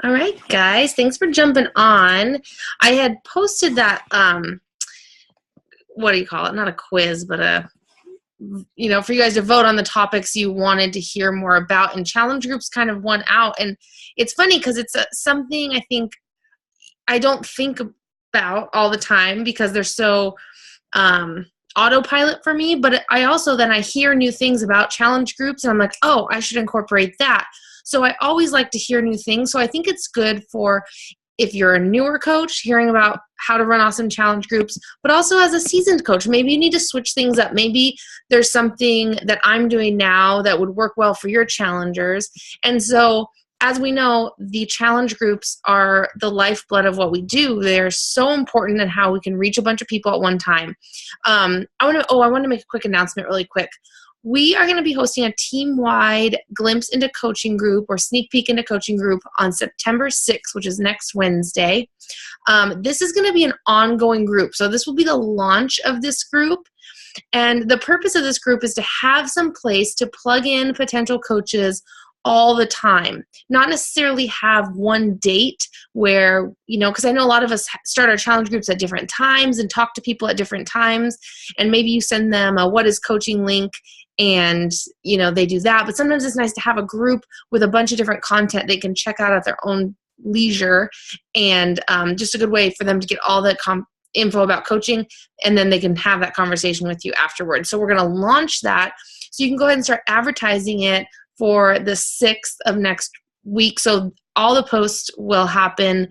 All right, guys, thanks for jumping on. I had posted that what do you call it? Not a quiz, but for you guys to vote on the topics you wanted to hear more about, and challenge groups kind of won out. And it's funny because it's something I think I don't think about all the time because they're so autopilot for me, but I hear new things about challenge groups and I'm like, oh, I should incorporate that. So I always like to hear new things. So I think it's good for if you're a newer coach, hearing about how to run awesome challenge groups, but also as a seasoned coach, maybe you need to switch things up. Maybe there's something that I'm doing now that would work well for your challengers. And so, as we know, the challenge groups are the lifeblood of what we do. They're so important in how we can reach a bunch of people at one time. I want to make a quick announcement really quick. We are going to be hosting a team-wide glimpse into coaching group or sneak peek into coaching group on September 6th, which is next Wednesday. This is going to be an ongoing group. So this will be the launch of this group. And the purpose of this group is to have some place to plug in potential coaches all the time, not necessarily have one date where, because I know a lot of us start our challenge groups at different times and talk to people at different times. And maybe you send them a what is coaching link and, they do that. But sometimes it's nice to have a group with a bunch of different content they can check out at their own leisure, and just a good way for them to get all the info about coaching, and then they can have that conversation with you afterwards. So we're going to launch that. So you can go ahead and start advertising it for the 6th of next week. So all the posts will happen,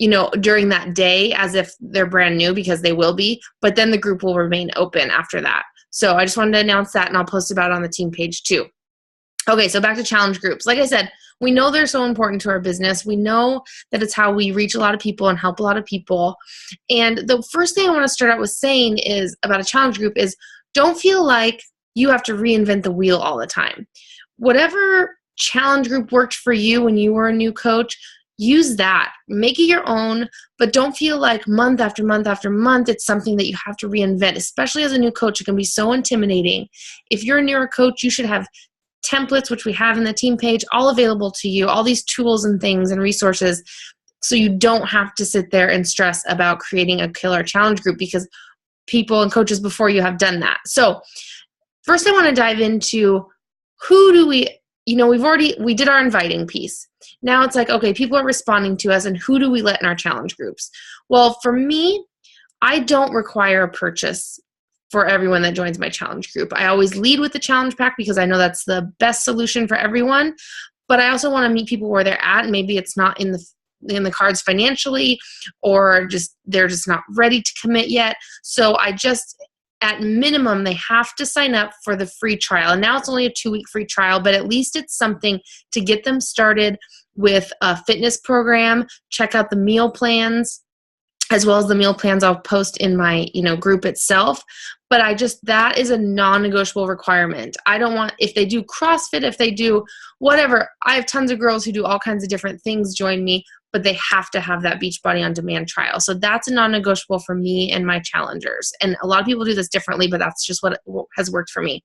during that day as if they're brand new, because they will be, but then the group will remain open after that. So I just wanted to announce that, and I'll post about it on the team page too. Okay, so back to challenge groups. Like I said, we know they're so important to our business. We know that it's how we reach a lot of people and help a lot of people. And the first thing I want to start out with saying is about a challenge group is don't feel like you have to reinvent the wheel all the time. Whatever challenge group worked for you when you were a new coach, use that. Make it your own, but don't feel like month after month after month it's something that you have to reinvent, especially as a new coach. It can be so intimidating. If you're a newer coach, you should have templates, which we have in the team page, all available to you, all these tools and things and resources, so you don't have to sit there and stress about creating a killer challenge group because people and coaches before you have done that. So first I want to dive into who do we did our inviting piece. Now it's like, okay, people are responding to us, and who do we let in our challenge groups? Well, for me, I don't require a purchase for everyone that joins my challenge group. I always lead with the challenge pack because I know that's the best solution for everyone, but I also want to meet people where they're at, and maybe it's not in the cards financially, or they're just not ready to commit yet. So at minimum, they have to sign up for the free trial. And now it's only a 2-week free trial, but at least it's something to get them started with a fitness program. Check out the meal plans, as well as the meal plans I'll post in my, group itself. But that is a non-negotiable requirement. I don't want, if they do CrossFit, if they do whatever, I have tons of girls who do all kinds of different things join me, but they have to have that Beachbody On Demand trial. So that's a non-negotiable for me and my challengers. And a lot of people do this differently, but that's just what has worked for me.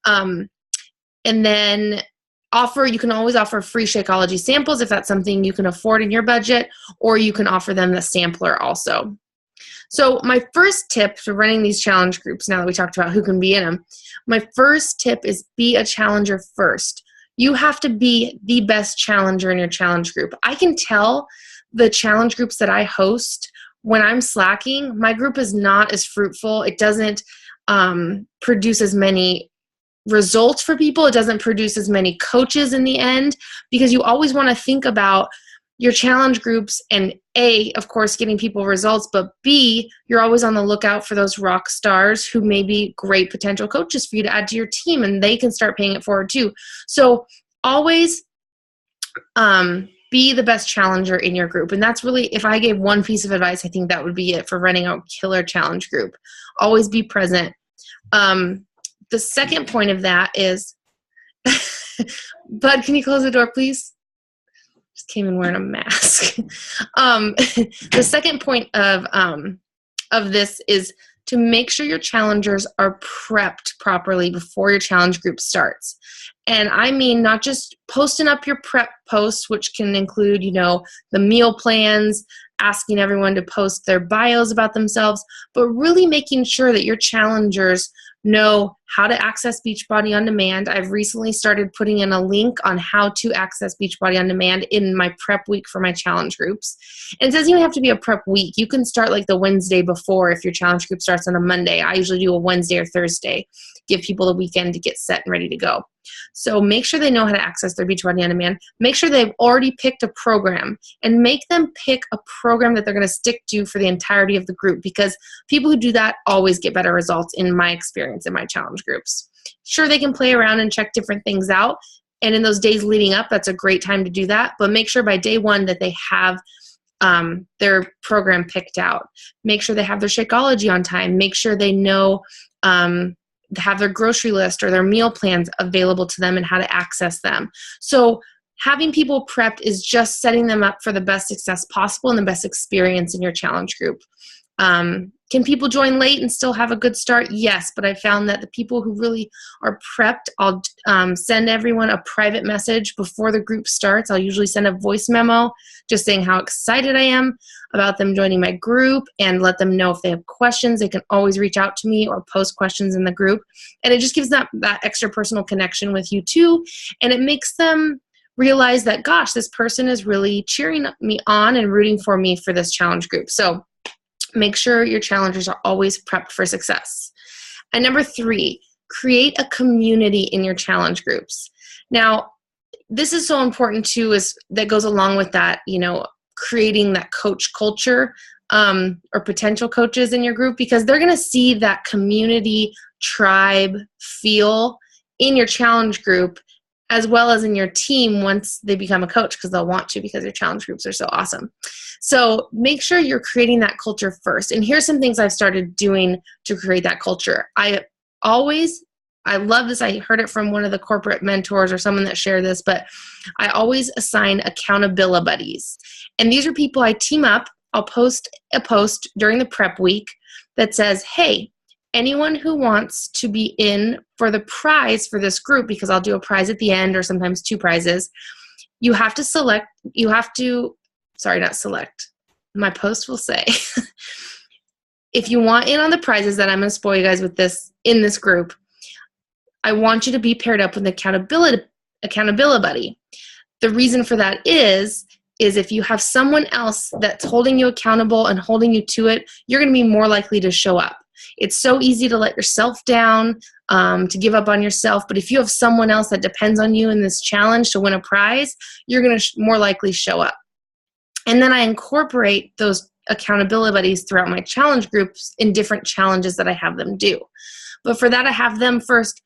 And then you can always offer free Shakeology samples if that's something you can afford in your budget, or you can offer them the sampler also. So my first tip for running these challenge groups, now that we talked about who can be in them, my first tip is be a challenger first. You have to be the best challenger in your challenge group. I can tell the challenge groups that I host when I'm slacking, my group is not as fruitful. It doesn't produce as many results for people. It doesn't produce as many coaches in the end, because you always want to think about your challenge groups and A, of course, getting people results, but B, you're always on the lookout for those rock stars who may be great potential coaches for you to add to your team, and they can start paying it forward too. So always be the best challenger in your group. And that's really, if I gave one piece of advice, I think that would be it for running a killer challenge group. Always be present. The second point of that is, Bud, can you close the door, please? Just came in wearing a mask. The second point of this is to make sure your challengers are prepped properly before your challenge group starts. And I mean, not just posting up your prep posts, which can include, the meal plans, asking everyone to post their bios about themselves, but really making sure that your challengers know how to access Beachbody On Demand. I've recently started putting in a link on how to access Beachbody On Demand in my prep week for my challenge groups. And it doesn't even have to be a prep week. You can start like the Wednesday before if your challenge group starts on a Monday. I usually do a Wednesday or Thursday, give people the weekend to get set and ready to go. So make sure they know how to access their Beachbody On Demand. Make sure they've already picked a program and make them pick a program that they're going to stick to for the entirety of the group, because people who do that always get better results in my experience in my challenge groups. Sure, they can play around and check different things out. And in those days leading up, that's a great time to do that. But make sure by day one that they have their program picked out. Make sure they have their Shakeology on time. Make sure they know have their grocery list or their meal plans available to them and how to access them. So having people prepped is just setting them up for the best success possible and the best experience in your challenge group. Can people join late and still have a good start? Yes, but I found that the people who really are prepped, I'll send everyone a private message before the group starts. I'll usually send a voice memo just saying how excited I am about them joining my group, and let them know if they have questions. They can always reach out to me or post questions in the group. And it just gives that extra personal connection with you too. And it makes them realize that, gosh, this person is really cheering me on and rooting for me for this challenge group. So make sure your challengers are always prepped for success. And number 3, create a community in your challenge groups. Now, this is so important too, is that goes along with that, creating that coach culture or potential coaches in your group, because they're going to see that community tribe feel in your challenge group as well as in your team once they become a coach, because they'll want to, because your challenge groups are so awesome. So make sure you're creating that culture first. And here's some things I've started doing to create that culture. I love this. I heard it from one of the corporate mentors or someone that shared this, but I always assign accountability buddies. And these are people I team up. I'll post a post during the prep week that says, hey, anyone who wants to be in for the prize for this group, because I'll do a prize at the end or sometimes 2 prizes, you have to select, my post will say, if you want in on the prizes that I'm going to spoil you guys with this in this group, I want you to be paired up with an accountability buddy. The reason for that is if you have someone else that's holding you accountable and holding you to it, you're going to be more likely to show up. It's so easy to let yourself down, to give up on yourself. But if you have someone else that depends on you in this challenge to win a prize, you're going to more likely show up. And then I incorporate those accountability buddies throughout my challenge groups in different challenges that I have them do. But for that, I have them first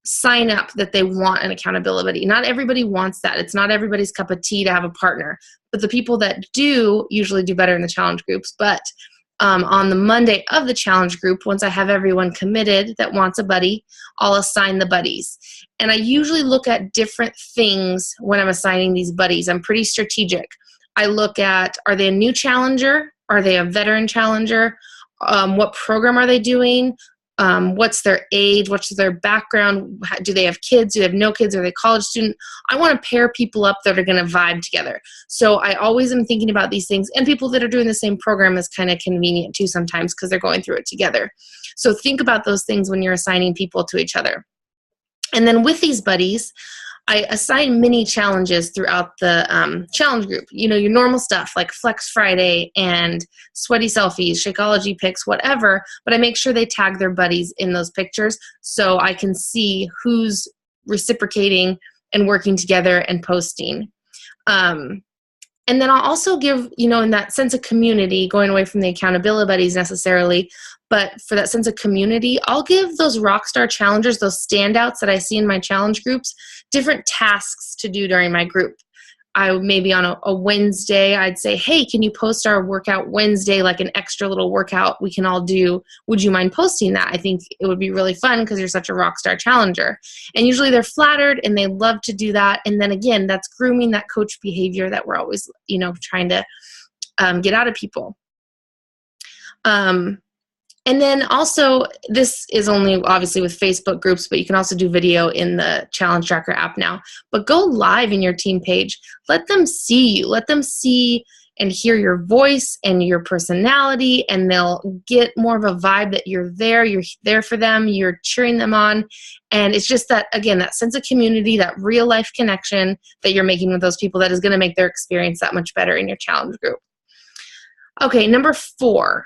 sign up that they want an accountability buddy. Not everybody wants that. It's not everybody's cup of tea to have a partner. But the people that do usually do better in the challenge groups. But on the Monday of the challenge group, once I have everyone committed that wants a buddy, I'll assign the buddies. And I usually look at different things when I'm assigning these buddies. I'm pretty strategic. I look at, are they a new challenger? Are they a veteran challenger? What program are they doing? What's their age? What's their background? Do they have kids? Do they have no kids? Are they a college student? I want to pair people up that are going to vibe together. So I always am thinking about these things, and people that are doing the same program is kind of convenient too sometimes because they're going through it together. So think about those things when you're assigning people to each other. And then with these buddies, I assign mini challenges throughout the challenge group. You know, your normal stuff like Flex Friday and sweaty selfies, Shakeology pics, whatever. But I make sure they tag their buddies in those pictures so I can see who's reciprocating and working together and posting. And then I'll also give, you know, in that sense of community, going away from the accountability buddies necessarily, but for that sense of community, I'll give those rockstar challengers, those standouts that I see in my challenge groups, different tasks to do during my group. I maybe on a Wednesday, I'd say, hey, can you post our workout Wednesday, like an extra little workout we can all do? Would you mind posting that? I think it would be really fun because you're such a rock star challenger. And usually they're flattered and they love to do that. And then again, that's grooming that coach behavior that we're always, you know, trying to get out of people. And then also, this is only obviously with Facebook groups, but you can also do video in the Challenge Tracker app now. But go live in your team page. Let them see you. Let them see and hear your voice and your personality, and they'll get more of a vibe that you're there for them, you're cheering them on. And it's just that, again, that sense of community, that real life connection that you're making with those people that is going to make their experience that much better in your challenge group. Okay, number 4.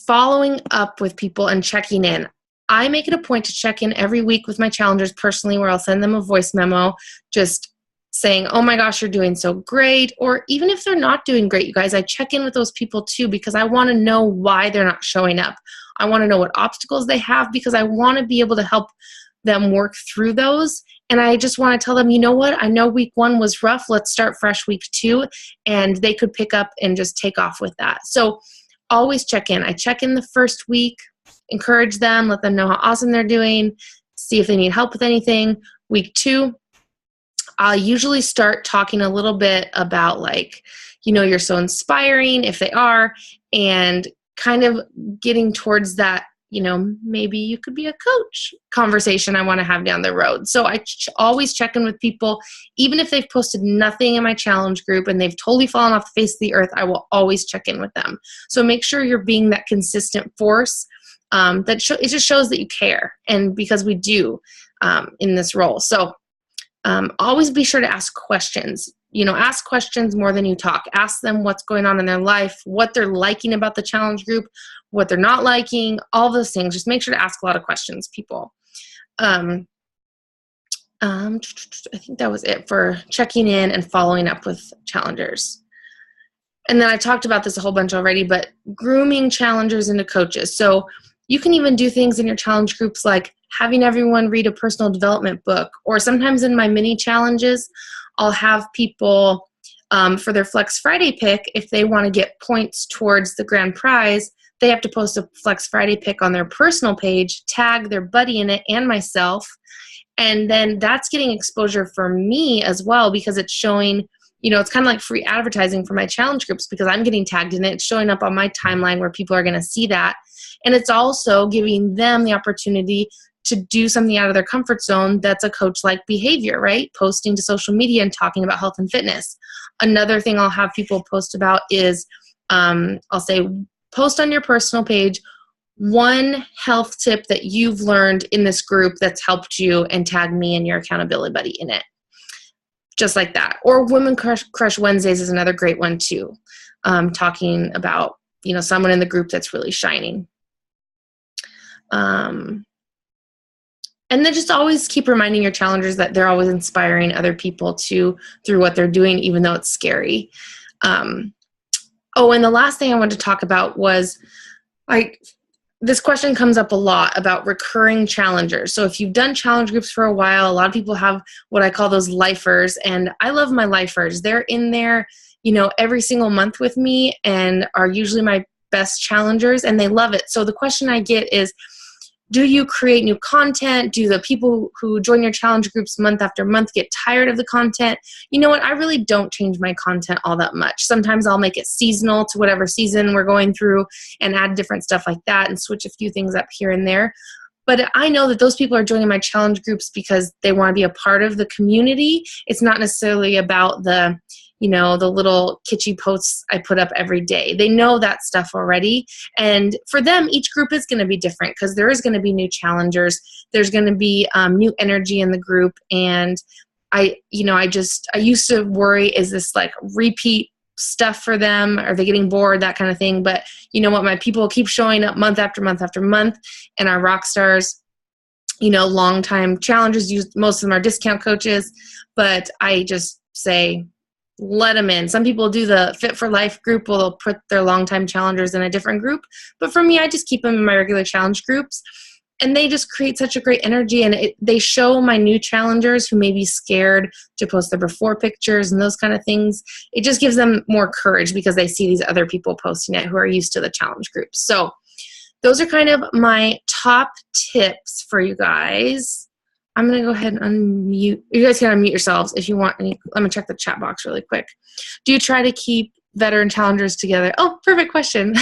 Following up with people and checking in. I make it a point to check in every week with my challengers personally, where I'll send them a voice memo just saying, oh my gosh, you're doing so great. Or even if they're not doing great, you guys, I check in with those people too, because I want to know why they're not showing up. I want to know what obstacles they have, because I want to be able to help them work through those. And I just want to tell them, you know what, I know week 1 was rough. Let's start fresh week 2. And they could pick up and just take off with that. So always check in. I check in the first week, encourage them, let them know how awesome they're doing, see if they need help with anything. Week 2, I'll usually start talking a little bit about, like, you know, you're so inspiring if they are, and kind of getting towards that, you know, maybe you could be a coach conversation I want to have down the road. So I always check in with people, even if they've posted nothing in my challenge group and they've totally fallen off the face of the earth, I will always check in with them. So make sure you're being that consistent force it just shows that you care, and because we do in this role. So always be sure to ask questions. You know, ask questions more than you talk. Ask them what's going on in their life, what they're liking about the challenge group, what they're not liking, all those things. Just make sure to ask a lot of questions, people. I think that was it for checking in and following up with challengers. And then I talked about this a whole bunch already, but grooming challengers into coaches. So you can even do things in your challenge groups like having everyone read a personal development book, or sometimes in my mini challenges, I'll have people for their Flex Friday pick, if they want to get points towards the grand prize, they have to post a Flex Friday pick on their personal page, tag their buddy in it and myself. And then that's getting exposure for me as well, because it's showing, you know, it's kind of like free advertising for my challenge groups, because I'm getting tagged in it. It's showing up on my timeline where people are going to see that. And it's also giving them the opportunity to do something out of their comfort zone that's a coach-like behavior, right? Posting to social media and talking about health and fitness. Another thing I'll have people post about is, I'll say, post on your personal page one health tip that you've learned in this group that's helped you, and tag me and your accountability buddy in it. Just like that. Or Women Crush Wednesdays is another great one too. Talking about, you know, someone in the group that's really shining. And then just always keep reminding your challengers that they're always inspiring other people too through what they're doing, even though it's scary. And the last thing I wanted to talk about was, this question comes up a lot about recurring challengers. So if you've done challenge groups for a while, a lot of people have what I call those lifers, and I love my lifers. They're in there, you know, every single month with me and are usually my best challengers, and they love it. So the question I get is, do you create new content? Do the people who join your challenge groups month after month get tired of the content? You know what? I really don't change my content all that much. Sometimes I'll make it seasonal to whatever season we're going through and add different stuff like that and switch a few things up here and there. But I know that those people are joining my challenge groups because they want to be a part of the community. It's not necessarily about the, you know, the little kitschy posts I put up every day. They know that stuff already. And for them, each group is going to be different, because there is going to be new challengers. There's going to be new energy in the group. And I used to worry, is this like repeat stuff for them? Are they getting bored? That kind of thing. But you know what? My people keep showing up month after month after month, and our rock stars, you know, longtime challengers, most of them are discount coaches, but I just say, let them in. Some people do the Fit for Life group, where they'll put their longtime challengers in a different group. But for me, I just keep them in my regular challenge groups. And they just create such a great energy. And they show my new challengers who may be scared to post their before pictures and those kind of things. It just gives them more courage, because they see these other people posting it who are used to the challenge groups. So those are kind of my top tips for you guys. I'm going to go ahead and unmute. You guys can unmute yourselves if you want any. Let me check the chat box really quick. Do you try to keep veteran challengers together? Oh, perfect question.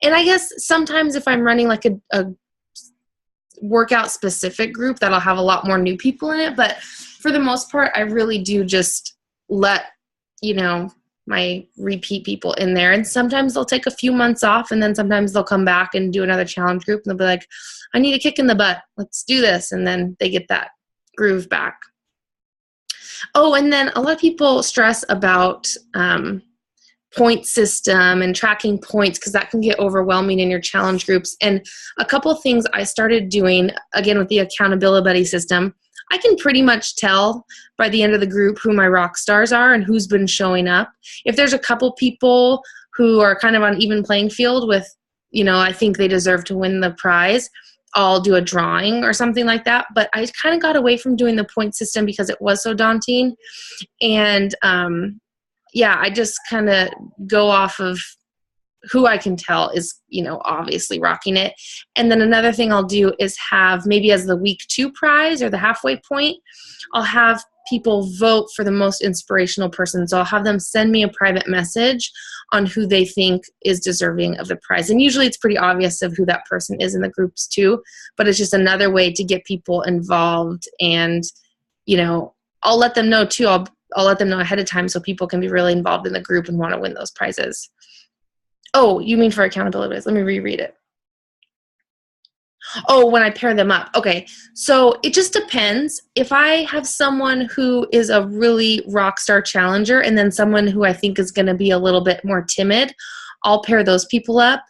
And I guess sometimes if I'm running like a workout specific group, that'll have a lot more new people in it. But for the most part, I really do just let, my repeat people in there. And sometimes they'll take a few months off, and then sometimes they'll come back and do another challenge group, and they'll be like, I need a kick in the butt. Let's do this. And then they get that groove back. Oh, and then a lot of people stress about point system and tracking points, because that can get overwhelming in your challenge groups. And a couple of things I started doing, again, with the accountability buddy system, I can pretty much tell by the end of the group who my rock stars are and who's been showing up. If there's a couple people who are kind of on even playing field with, I think they deserve to win the prize, I'll do a drawing or something like that. But I kind of got away from doing the point system because it was so daunting. And I just kind of go off of who I can tell is, obviously rocking it. And then another thing I'll do is have, maybe as the week 2 prize or the halfway point, I'll have people vote for the most inspirational person. So I'll have them send me a private message on who they think is deserving of the prize. And usually it's pretty obvious of who that person is in the groups too, but it's just another way to get people involved. And, I'll let them know too. I'll let them know ahead of time so people can be really involved in the group and want to win those prizes. Oh, you mean for accountability? Let me reread it. Oh, when I pair them up. Okay. So it just depends. If I have someone who is a really rock star challenger and then someone who I think is going to be a little bit more timid, I'll pair those people up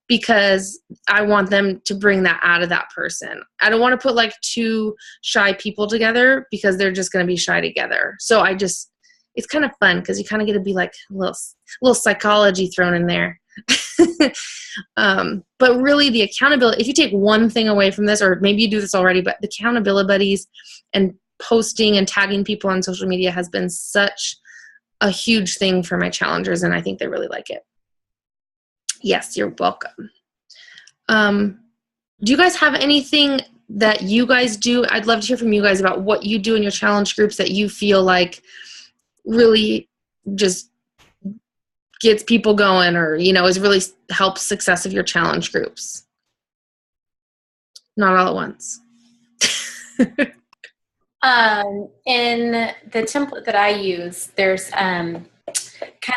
because I want them to bring that out of that person. I don't want to put like 2 shy people together because they're just going to be shy together. So it's kind of fun because you kind of get to be like a little psychology thrown in there. But really the accountability, if you take one thing away from this, or maybe you do this already, but the accountability buddies and posting and tagging people on social media has been such a huge thing for my challengers, and I think they really like it. Yes, you're welcome. Do you guys have anything that you guys do? I'd love to hear from you guys about what you do in your challenge groups that you feel like really just gets people going, or, is really helps success of your challenge groups. Not all at once. In the template that I use, there's kind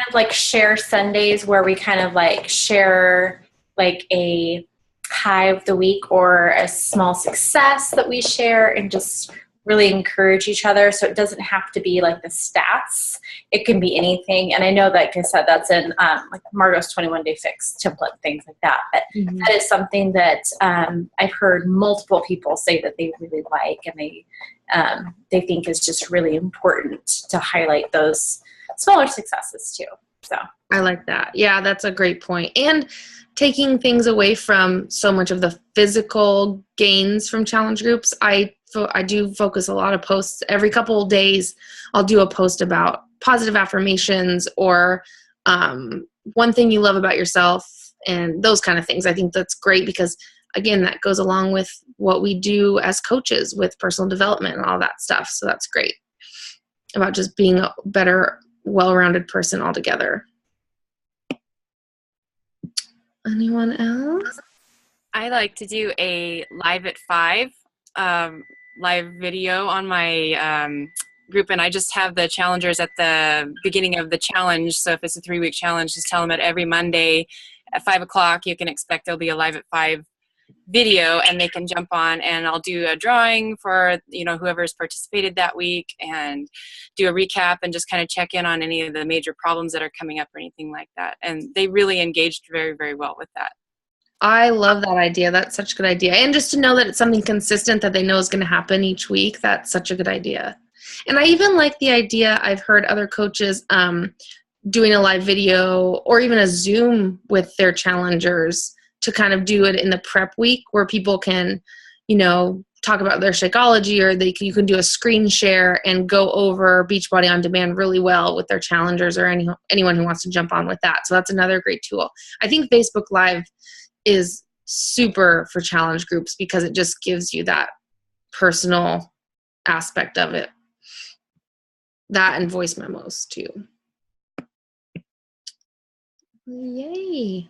of like share Sundays where we kind of like share like a high of the week or a small success that we share and just really encourage each other. So it doesn't have to be like the stats. It can be anything. And I know that, like I said, that's in like Margot's 21-day fix template, things like that. But that is something that I've heard multiple people say that they really like, and they think is just really important to highlight those smaller successes too. So I like that. Yeah, that's a great point. And taking things away from so much of the physical gains from challenge groups, I do focus a lot of posts. Every couple of days, I'll do a post about positive affirmations or one thing you love about yourself and those kind of things. I think that's great because, again, that goes along with what we do as coaches with personal development and all that stuff. So that's great about just being a better, well-rounded person altogether. Anyone else? I like to do a live at 5 live video on my group, and I just have the challengers at the beginning of the challenge. So if it's a 3-week challenge, just tell them that every Monday at 5 o'clock you can expect there'll be a live at 5 video, and they can jump on, and I'll do a drawing for whoever's participated that week and do a recap and just kind of check in on any of the major problems that are coming up or anything like that. And they really engaged very, very well with that. I love that idea. That's such a good idea. And just to know that it's something consistent that they know is going to happen each week, that's such a good idea. And I even like the idea, I've heard other coaches doing a live video or even a Zoom with their challengers to kind of do it in the prep week where people can, talk about their Shakeology, or you can do a screen share and go over Beachbody On Demand really well with their challengers or anyone who wants to jump on with that. So that's another great tool. I think Facebook Live is super for challenge groups because it just gives you that personal aspect of it. That and voice memos too. Yay.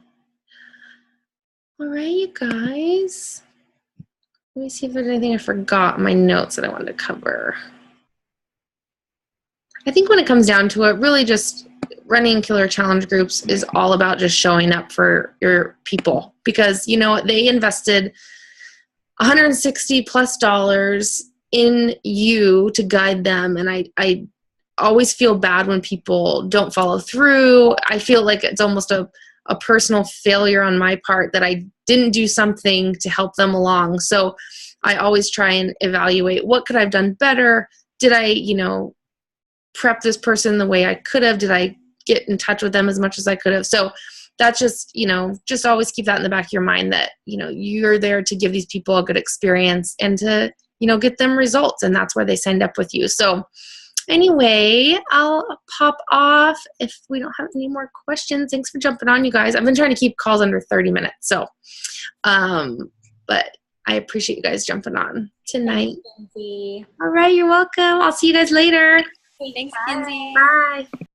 All right, you guys. Let me see if there's anything I forgot in my notes that I wanted to cover. I think when it comes down to it, really just running killer challenge groups is all about just showing up for your people, because you know they invested $160+ in you to guide them, and I always feel bad when people don't follow through. I feel like it's almost a personal failure on my part that I didn't do something to help them along. So I always try and evaluate, what could I have done better? Did I, prep this person the way I could have? Did I get in touch with them as much as I could have? So that's just, just always keep that in the back of your mind, that, you're there to give these people a good experience and to, get them results. And that's why they signed up with you. So anyway, I'll pop off if we don't have any more questions. Thanks for jumping on, you guys. I've been trying to keep calls under 30 minutes. So, but I appreciate you guys jumping on tonight. Thanks, Lindsay. All right. You're welcome. I'll see you guys later. Thanks, Kinsey. Bye.